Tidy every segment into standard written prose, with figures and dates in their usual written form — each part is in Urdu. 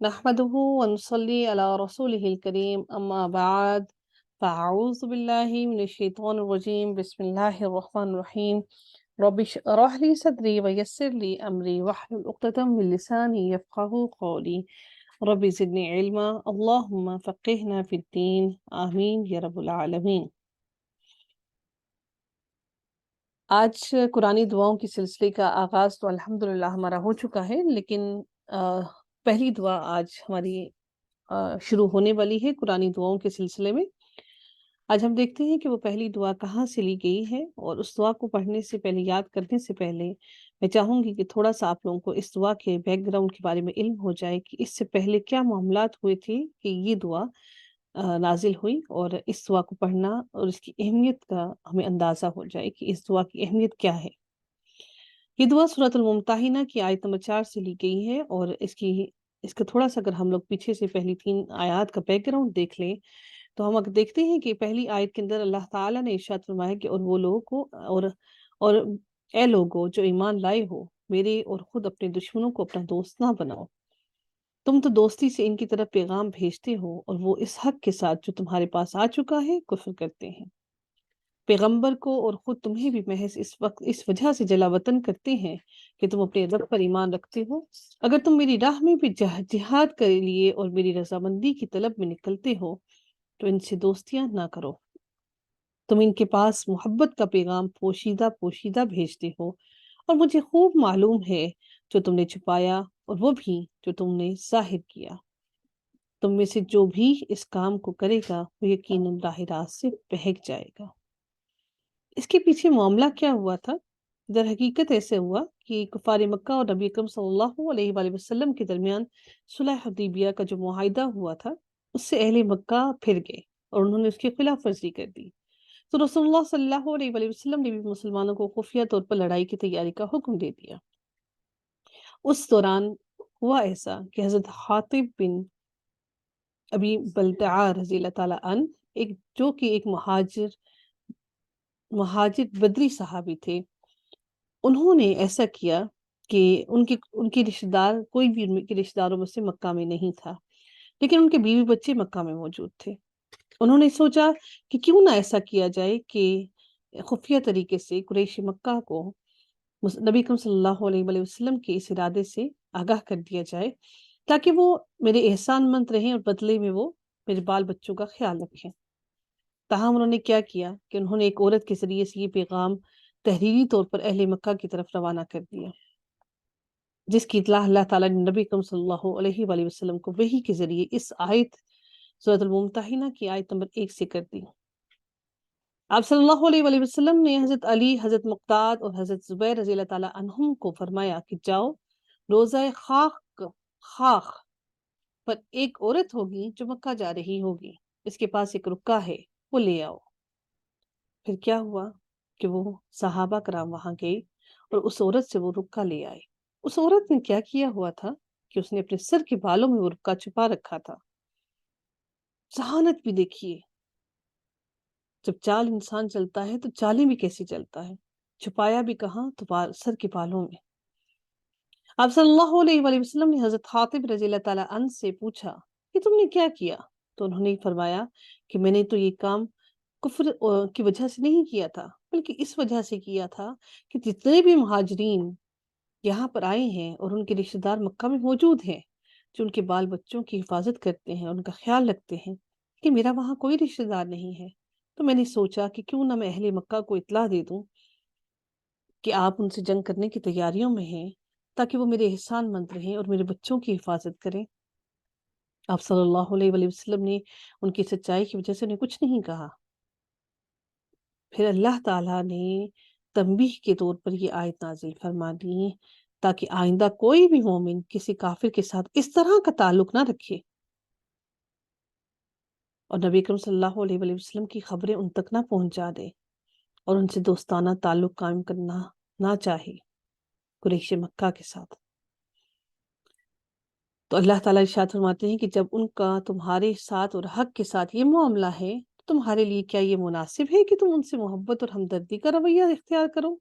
نحمده ونصلي على رسوله الكريم أما بعد فأعوذ بالله من الشيطان الرجيم بسم الله الرحمن الرحيم رب اشرح لي صدري ويسر لي أمري واحلل عقدة من لساني يفقهوا قولي رب زدني علما اللهم فقهنا في الدين آمين يا رب العالمين۔ آج قرآنی دعاؤں کے سلسلے کا آغاز تو الحمدللہ ہمارا ہو چکا ہے، لیکن پہلی دعا آج ہماری شروع ہونے والی ہے قرآنی دعاؤں کے سلسلے میں۔ آج ہم دیکھتے ہیں کہ وہ پہلی دعا کہاں سے لی گئی ہے، اور اس دعا کو پڑھنے سے پہلے، یاد کرنے سے پہلے میں چاہوں گی کہ تھوڑا سا آپ لوگوں کو اس دعا کے بیک گراؤنڈ کے بارے میں علم ہو جائے کہ اس سے پہلے کیا معاملات ہوئے تھے کہ یہ دعا نازل ہوئی، اور اس دعا کو پڑھنا اور اس کی اہمیت کا ہمیں اندازہ ہو جائے کہ اس دعا کی اہمیت کیا ہے۔ یہ دعا سورۃ الممتحنہ کی آیت نمبر 4 سے لی گئی ہے، اور اس کا تھوڑا سا اگر ہم لوگ پیچھے سے پہلی 3 آیات کا بیک گراؤنڈ دیکھ لیں تو ہم اگر دیکھتے ہیں کہ پہلی آیت کے اندر اللہ تعالیٰ نے ارشاد فرمایا کہ اور وہ لوگوں کو اور اے لوگو جو ایمان لائے ہو، میرے اور خود اپنے دشمنوں کو اپنا دوست نہ بناؤ، تم تو دوستی سے ان کی طرف پیغام بھیجتے ہو اور وہ اس حق کے ساتھ جو تمہارے پاس آ چکا ہے کفر کرتے ہیں، پیغمبر کو اور خود تمہیں بھی محض اس وجہ سے جلا وطن کرتے ہیں کہ تم اپنے رب پر ایمان رکھتے ہو۔ اگر تم میری راہ میں بھی جہاد کے لیے اور میری رضامندی کی طلب میں نکلتے ہو تو ان سے دوستیاں نہ کرو، تم ان کے پاس محبت کا پیغام پوشیدہ پوشیدہ بھیجتے ہو، اور مجھے خوب معلوم ہے جو تم نے چھپایا اور وہ بھی جو تم نے ظاہر کیا۔ تم میں سے جو بھی اس کام کو کرے گا وہ یقیناً راہ راست سے بہک جائے گا۔ اس کے پیچھے معاملہ کیا ہوا تھا؟ در حقیقت ایسے ہوا کہ کفار مکہ اور نبی اکرم صلی اللہ علیہ وآلہ وسلم کے درمیان صلح حدیبیہ کا جو معاہدہ ہوا تھا، اس سے اہل مکہ پھر گئے اور انہوں نے اس کی خلاف ورزی کر دی۔ تو رسول اللہ صلی اللہ علیہ وآلہ وسلم نے بھی مسلمانوں کو خفیہ طور پر لڑائی کی تیاری کا حکم دے دیا۔ اس دوران ہوا ایسا کہ حضرت حاطب بن ابی بلتعہ رضی اللہ تعالیٰ عنہ، جو کہ ایک مہاجر بدری صحابی تھے، انہوں نے ایسا کیا کہ ان کے رشتہ دار، کوئی بھی ان کے رشتہ داروں میں سے مکہ میں نہیں تھا، لیکن ان کے بیوی بچے مکہ میں موجود تھے۔ انہوں نے سوچا کہ کیوں نہ ایسا کیا جائے کہ خفیہ طریقے سے قریش مکہ کو نبی اکرم صلی اللہ علیہ وآلہ وسلم کے اس ارادے سے آگاہ کر دیا جائے، تاکہ وہ میرے احسان مند رہیں اور بدلے میں وہ میرے بال بچوں کا خیال رکھیں۔ تاہم انہوں نے کیا کیا کہ انہوں نے ایک عورت کے ذریعے سے یہ پیغام تحریری طور پر اہل مکہ کی طرف روانہ کر دیا، جس کی اطلاع اللہ تعالیٰ نے نبی اکرم صلی اللہ علیہ وآلہ وسلم کو وحی کے ذریعے اس آیت سورۃ الممتحنہ کی آیت نمبر 1 سے کر دی۔ آپ صلی اللہ علیہ وآلہ وسلم نے حضرت علی، حضرت مقداد اور حضرت زبیر رضی اللہ تعالیٰ عنہم کو فرمایا کہ جاؤ، روزہ خاخ پر ایک عورت ہوگی جو مکہ جا رہی ہوگی، اس کے پاس ایک رکا ہے، وہ لے آؤ۔ پھر کیا ہوا کہ وہ صحابہ کرام وہاں گئے اور اس عورت سے وہ رکا لے آئے۔ اس عورت نے کیا کیا ہوا تھا کہ اس نے اپنے سر کے بالوں میں وہ رکا چھپا رکھا تھا۔ ذہانت بھی دیکھیے، جب چال انسان چلتا ہے تو چالیں بھی کیسے چلتا ہے، چھپایا بھی کہاں، تو سر کے بالوں میں۔ آپ صلی اللہ علیہ وآلہ وسلم نے حضرت حاطب رضی اللہ تعالیٰ عنہ سے پوچھا کہ تم نے کیا کیا؟ تو انہوں نے فرمایا کہ میں نے تو یہ کام کفر کی وجہ سے نہیں کیا تھا، بلکہ اس وجہ سے کیا تھا کہ جتنے بھی مہاجرین یہاں پر آئے ہیں اور ان کے رشتہ دار مکہ میں موجود ہیں، جو ان کے بال بچوں کی حفاظت کرتے ہیں، ان کا خیال رکھتے ہیں، کہ میرا وہاں کوئی رشتہ دار نہیں ہے، تو میں نے سوچا کہ کیوں نہ میں اہل مکہ کو اطلاع دے دوں کہ آپ ان سے جنگ کرنے کی تیاریوں میں ہیں، تاکہ وہ میرے احسان مند رہیں اور میرے بچوں کی حفاظت کریں۔ آپ صلی اللہ علیہ وآلہ وسلم نے ان کی سچائی کی وجہ سے انہیں کچھ نہیں کہا۔ پھر اللہ تعالیٰ نے تنبیہ کے طور پر یہ آیت نازل فرما دی تاکہ آئندہ کوئی بھی مومن کسی کافر کے ساتھ اس طرح کا تعلق نہ رکھے اور نبی اکرم صلی اللہ علیہ وآلہ وسلم کی خبریں ان تک نہ پہنچا دے اور ان سے دوستانہ تعلق قائم کرنا نہ چاہے قریش مکہ کے ساتھ۔ تو اللہ تعالیٰ ارشاد فرماتے ہیں کہ جب ان کا تمہارے ساتھ اور حق کے ساتھ یہ معاملہ ہے تو تمہارے لیے کیا یہ مناسب ہے کہ تم ان سے محبت اور ہمدردی کا رویہ اختیار کرو؟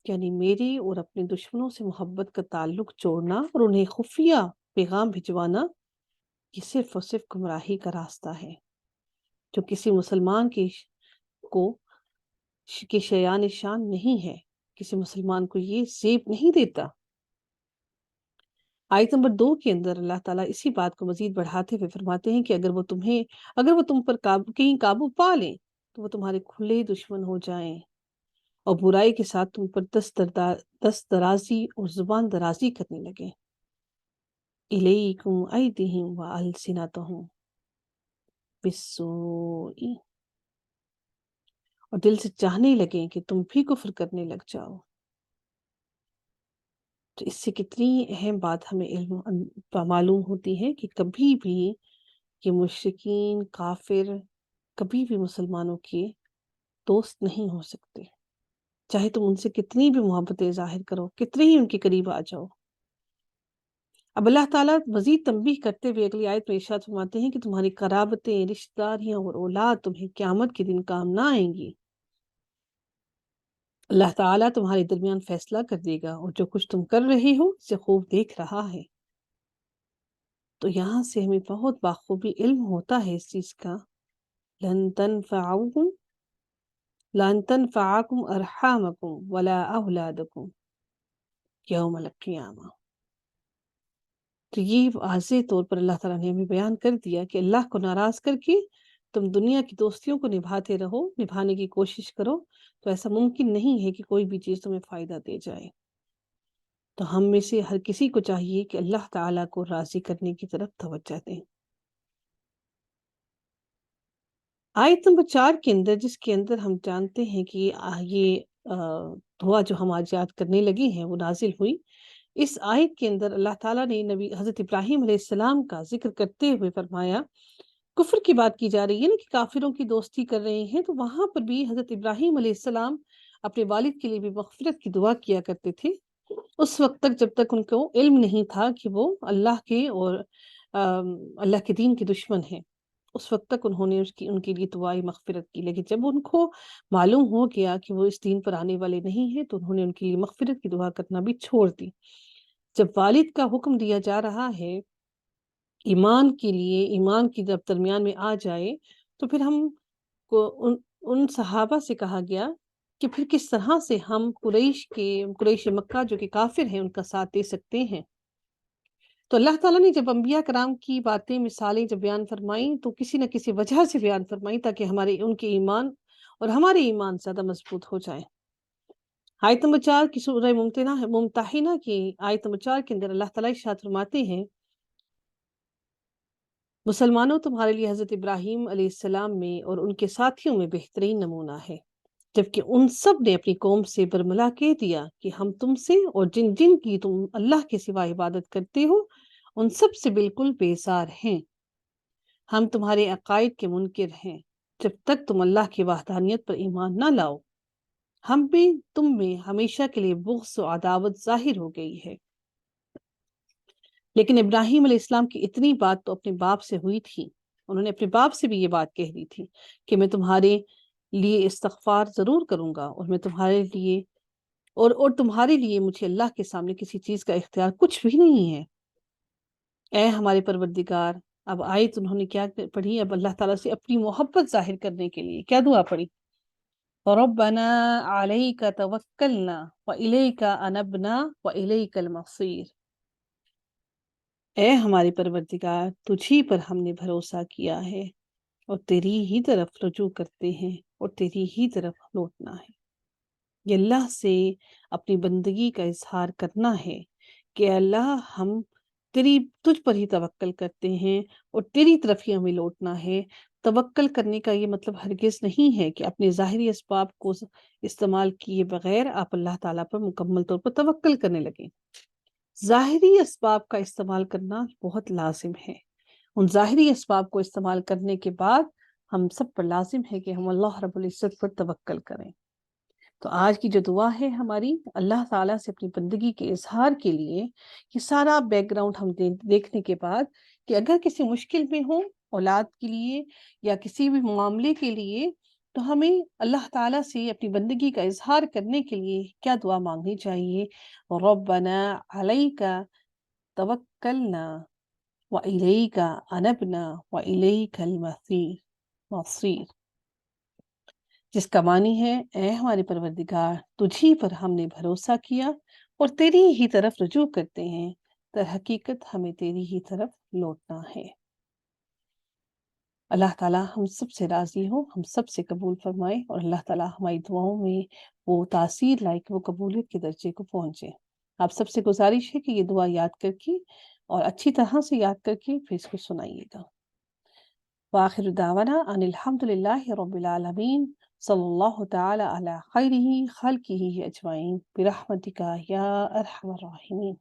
یعنی میرے اور اپنے دشمنوں سے محبت کا تعلق جوڑنا اور انہیں خفیہ پیغام بھجوانا یہ صرف اور صرف گمراہی کا راستہ ہے، جو کسی مسلمان کو کہ شیان شان نہیں ہے، کسی مسلمان کو یہ زیب نہیں دیتا۔ آیت نمبر 2 کے اندر اللہ تعالیٰ اسی بات کو مزید بڑھاتے ہوئے فرماتے ہیں کہ اگر وہ تم پر کہیں قابو پا لیں تو وہ تمہارے کھلے دشمن ہو جائیں اور برائی کے ساتھ تم پر دست درازی اور زبان درازی کرنے لگیں۔ الیکم ایدیہم والسنتہم بالسوء، اور دل سے چاہنے لگیں کہ تم بھی کفر کرنے لگ جاؤ۔ تو اس سے کتنی اہم بات ہمیں معلوم ہوتی ہے کہ کبھی بھی یہ مشرکین کافر کبھی بھی مسلمانوں کے دوست نہیں ہو سکتے، چاہے تم ان سے کتنی بھی محبتیں ظاہر کرو، کتنے ہی ان کے قریب آ جاؤ۔ اب اللہ تعالیٰ مزید تنبیہ کرتے ہوئے اگلی آیت میں ارشاد فرماتے ہیں کہ تمہاری قرابتیں، رشتہ داریاں اور اولاد تمہیں قیامت کے دن کام نہ آئیں گی۔ اللہ تعالیٰ تمہارے درمیان فیصلہ کر دے گا اور جو کچھ تم کر رہے ہو اسے خوب دیکھ رہا ہے۔ تو یہاں سے ہمیں بہت بخوبی علم ہوتا ہے اس چیز کا، لن تنفعکم ارحامکم ولا اولادکم یوم القیامہ۔ تو یہ واضح طور پر اللہ تعالیٰ نے ہمیں بیان کر دیا کہ اللہ کو ناراض کر کے تم دنیا کی دوستیوں کو نبھاتے رہو، نبھانے کی کوشش کرو، تو ایسا ممکن نہیں ہے کہ کوئی بھی چیز تمہیں فائدہ دے جائے۔ تو ہم میں سے ہر کسی کو چاہیے کہ اللہ تعالیٰ کو راضی کرنے کی طرف توجہ دیں۔ آیت نمبر 4 کے اندر، جس کے اندر ہم جانتے ہیں کہ یہ دعا جو ہم آج یاد کرنے لگے ہیں وہ نازل ہوئی، اس آیت کے اندر اللہ تعالیٰ نے نبی حضرت ابراہیم علیہ السلام کا ذکر کرتے ہوئے فرمایا، کفر کی بات کی جا رہی ہے نا کہ کافروں کی دوستی کر رہے ہیں، تو وہاں پر بھی حضرت ابراہیم علیہ السلام اپنے والد کے لیے بھی مغفرت کی دعا کیا کرتے تھے، اس وقت تک جب تک ان کو علم نہیں تھا کہ وہ اللہ کے اور اللہ کے دین کے دشمن ہیں۔ اس وقت تک انہوں نے ان کے لیے دعائیں مغفرت کی، لیکن جب ان کو معلوم ہو گیا کہ وہ اس دین پر آنے والے نہیں ہیں تو انہوں نے ان کے لیے مغفرت کی دعا کرنا بھی چھوڑ دی۔ جب والد کا حکم دیا جا رہا ہے ایمان کے لیے، ایمان کی جب درمیان میں آ جائے تو پھر ہم کو ان صحابہ سے کہا گیا کہ پھر کس طرح سے ہم قریش مکہ جو کہ کافر ہیں ان کا ساتھ دے سکتے ہیں۔ تو اللہ تعالیٰ نے جب انبیاء کرام کی باتیں، مثالیں جب بیان فرمائیں تو کسی نہ کسی وجہ سے بیان فرمائیں تاکہ ان کے ایمان اور ہمارے ایمان زیادہ مضبوط ہو جائیں۔ آیت نمبر 4 کی سورہ ممتحنہ کی آیت نمبر 4 کے اندر اللہ تعالیٰ ارشاد فرماتے ہیں، مسلمانوں تمہارے لیے حضرت ابراہیم علیہ السلام میں اور ان کے ساتھیوں میں بہترین نمونہ ہے، جبکہ ان سب نے اپنی قوم سے برملا کہہ دیا کہ ہم تم سے اور جن جن کی تم اللہ کے سوا عبادت کرتے ہو ان سب سے بالکل بیزار ہیں، ہم تمہارے عقائد کے منکر ہیں جب تک تم اللہ کی وحدانیت پر ایمان نہ لاؤ، ہم بھی تم میں ہمیشہ کے لیے بغض و عداوت ظاہر ہو گئی ہے۔ لیکن ابراہیم علیہ السلام کی اتنی بات تو اپنے باپ سے ہوئی تھی، انہوں نے اپنے باپ سے بھی یہ بات کہہ دی تھی کہ میں تمہارے لیے استغفار ضرور کروں گا اور میں تمہارے لیے اور تمہارے لیے مجھے اللہ کے سامنے کسی چیز کا اختیار کچھ بھی نہیں ہے، اے ہمارے پروردگار۔ اب آیت انہوں نے کیا پڑھی؟ اب اللہ تعالیٰ سے اپنی محبت ظاہر کرنے کے لیے کیا دعا پڑھی؟ ربنا علیک توکلنا وإلیک انبنا وإلیک المصیر، اے ہمارے پروردگار تجھی پر ہم نے بھروسہ کیا ہے اور تیری ہی طرف رجوع کرتے ہیں اور تیری ہی طرف لوٹنا ہے۔ یہ اللہ سے اپنی بندگی کا اظہار کرنا ہے کہ اللہ ہم تجھ پر ہی توکل کرتے ہیں اور تیری طرف ہی ہمیں لوٹنا ہے۔ توکل کرنے کا یہ مطلب ہرگز نہیں ہے کہ اپنے ظاہری اسباب کو استعمال کیے بغیر آپ اللہ تعالیٰ پر مکمل طور پر توکل کرنے لگیں۔ ظاہری اسباب کا استعمال کرنا بہت لازم ہے، ان ظاہری اسباب کو استعمال کرنے کے بعد ہم سب پر لازم ہے کہ ہم اللہ رب العزت پر توکل کریں۔ تو آج کی جو دعا ہے ہماری اللہ تعالیٰ سے اپنی بندگی کے اظہار کے لیے، یہ سارا بیک گراؤنڈ ہم دیکھنے کے بعد کہ اگر کسی مشکل میں ہوں اولاد کے لیے یا کسی بھی معاملے کے لیے تو ہمیں اللہ تعالیٰ سے اپنی بندگی کا اظہار کرنے کے لیے کیا دعا مانگنی چاہیے؟ ربنا علیک توکلنا وَإِلَيْكَ أَنَبْنَا وَإِلَيْكَ الْمَصِيرُ، جس کا معنی ہے اے ہمارے پروردگار، تجھی پر ہم نے بھروسہ کیا اور تیری ہی طرف رجوع کرتے ہیں، در حقیقت ہمیں تیری ہی طرف لوٹنا ہے۔ اللہ تعالیٰ ہم سب سے راضی ہو، ہم سب سے قبول فرمائے، اور اللہ تعالیٰ ہماری دعاؤں میں وہ تاثیر لائے کہ وہ قبولیت کے درجے کو پہنچے۔ آپ سب سے گزارش ہے کہ یہ دعا یاد کر کے اور اچھی طرح سے یاد کر کے پھر اس کو سنائیے گا۔ وآخر دعوانا ان الحمد للہ رب العالمین، صلی اللہ تعالی علی خیرہ خلقہ اجمعین برحمتک یا ارحم الراحمین۔